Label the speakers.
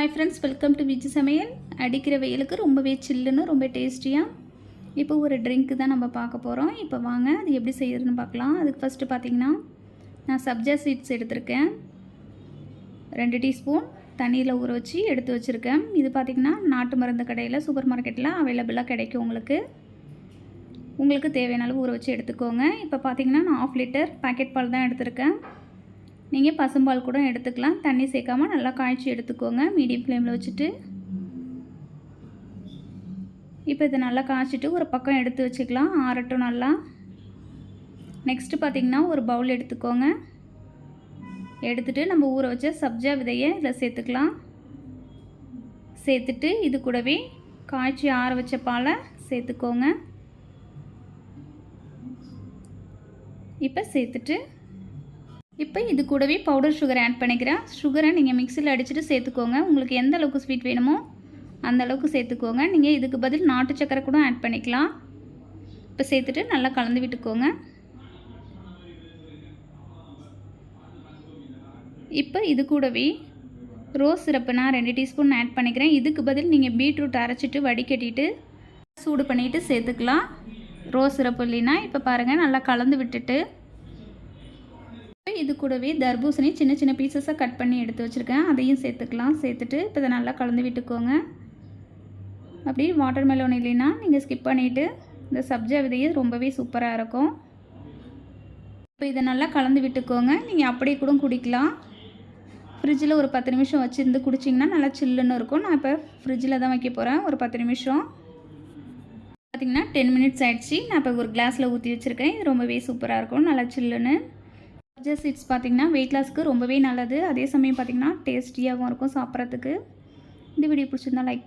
Speaker 1: Hi friends, welcome to Viji சமையல். அடிக்கிற வெயிலுக்கு ரொம்பவே சில்லுன்னு ரொம்ப டேஸ்டியாக இப்போ ஒரு ட்ரிங்க்கு தான் நம்ம பார்க்க போகிறோம். இப்போ வாங்க அது எப்படி செய்யறதுன்னு பார்க்கலாம். அதுக்கு ஃபஸ்ட்டு பார்த்திங்கன்னா நான் சப்ஜா சீட்ஸ் எடுத்திருக்கேன். 2 டீஸ்பூன் தண்ணியில் ஊற வச்சு எடுத்து வச்சுருக்கேன். இது பார்த்திங்கன்னா நாட்டு மருந்து கடையில் சூப்பர் மார்க்கெட்டில் அவைலபிளாக கிடைக்கும். உங்களுக்கு தேவையான அளவு ஊற வச்சு எடுத்துக்கோங்க. இப்போ பார்த்திங்கன்னா நான் 1/2 லிட்டர் பாக்கெட் பால் தான் எடுத்திருக்கேன். நீங்கள் பசும்பால் கூட எடுத்துக்கலாம். தண்ணி சேர்க்காமல் நல்லா காய்ச்சி எடுத்துக்கோங்க மீடியம் ஃப்ளேமில் வச்சுட்டு. இப்போ இதை நல்லா காய்ச்சிட்டு ஒரு பக்கம் எடுத்து வச்சுக்கலாம், ஆறட்டும் நல்லா. நெக்ஸ்ட்டு பார்த்திங்கன்னா ஒரு பவுல் எடுத்துக்கோங்க. எடுத்துகிட்டு நம்ம ஊற வச்ச சப்ஜா விதையை இதில் சேர்த்துக்கலாம். சேர்த்துட்டு இது கூடவே காய்ச்சி ஆற வச்ச பாலை சேர்த்துக்கோங்க. இப்போ இது கூடவே பவுடர் சுகர் ஆட் பண்ணிக்கிறேன். சுகரை நீங்கள் மிக்சியில் அடிச்சுட்டு சேர்த்துக்கோங்க. உங்களுக்கு எந்த அளவுக்கு ஸ்வீட் வேணுமோ அந்த அளவுக்கு சேர்த்துக்கோங்க. நீங்கள் இதுக்கு பதில் நாட்டு சக்கரை கூட ஆட் பண்ணிக்கலாம். இப்போ சேர்த்துட்டு நல்லா கலந்து விட்டுக்கோங்க. இப்போ இது கூடவே ரோஸ் சிரப்பு நான் 2 டீஸ்பூன் ஆட் பண்ணிக்கிறேன். இதுக்கு பதில் நீங்கள் பீட்ரூட் அரைச்சிட்டு வடிகட்டிட்டு சூடு பண்ணிவிட்டு சேர்த்துக்கலாம். ரோஸ் சிரப்பு இல்லைன்னா இப்போ பாருங்கள் நல்லா கலந்து விட்டுட்டு இது கூடவே தர்பூசணி சின்ன சின்ன பீசஸாக கட் பண்ணி எடுத்து வச்சுருக்கேன், அதையும் சேர்த்துக்கலாம். சேர்த்துட்டு இப்போ இதை நல்லா கலந்து விட்டுக்கோங்க. அப்படி வாட்டர் மெலன் இல்லைன்னா நீங்கள் ஸ்கிப் பண்ணிவிட்டு இந்த சப்ஜா விதையை ரொம்பவே சூப்பராக இருக்கும். இப்போ இதை நல்லா கலந்து விட்டுக்கோங்க. நீங்கள் அப்படியே கூட குடிக்கலாம். ஃப்ரிட்ஜில் ஒரு 10 நிமிஷம் வச்சுருந்து குடிச்சிங்கன்னா நல்லா சில்லுன்னு இருக்கும். நான் இப்போ ஃப்ரிட்ஜில் தான் வைக்க போகிறேன் ஒரு 10 நிமிஷம். பார்த்திங்கன்னா 10 மினிட்ஸ் ஆகிடுச்சு. நான் இப்போ ஒரு கிளாஸில் ஊற்றி வச்சுருக்கேன். இது ரொம்பவே சூப்பராக இருக்கும், நல்லா சில்லுன்னு. சப்ஜா சீட்ஸ் பார்த்திங்கன்னா வெயிட் லாஸ்க்கு ரொம்பவே நல்லது. அதே சமயம் பார்த்திங்கன்னா டேஸ்டியாகவும் இருக்கும் சாப்பிட்றதுக்கு. இந்த வீடியோ பிடிச்சிருந்தா லைக்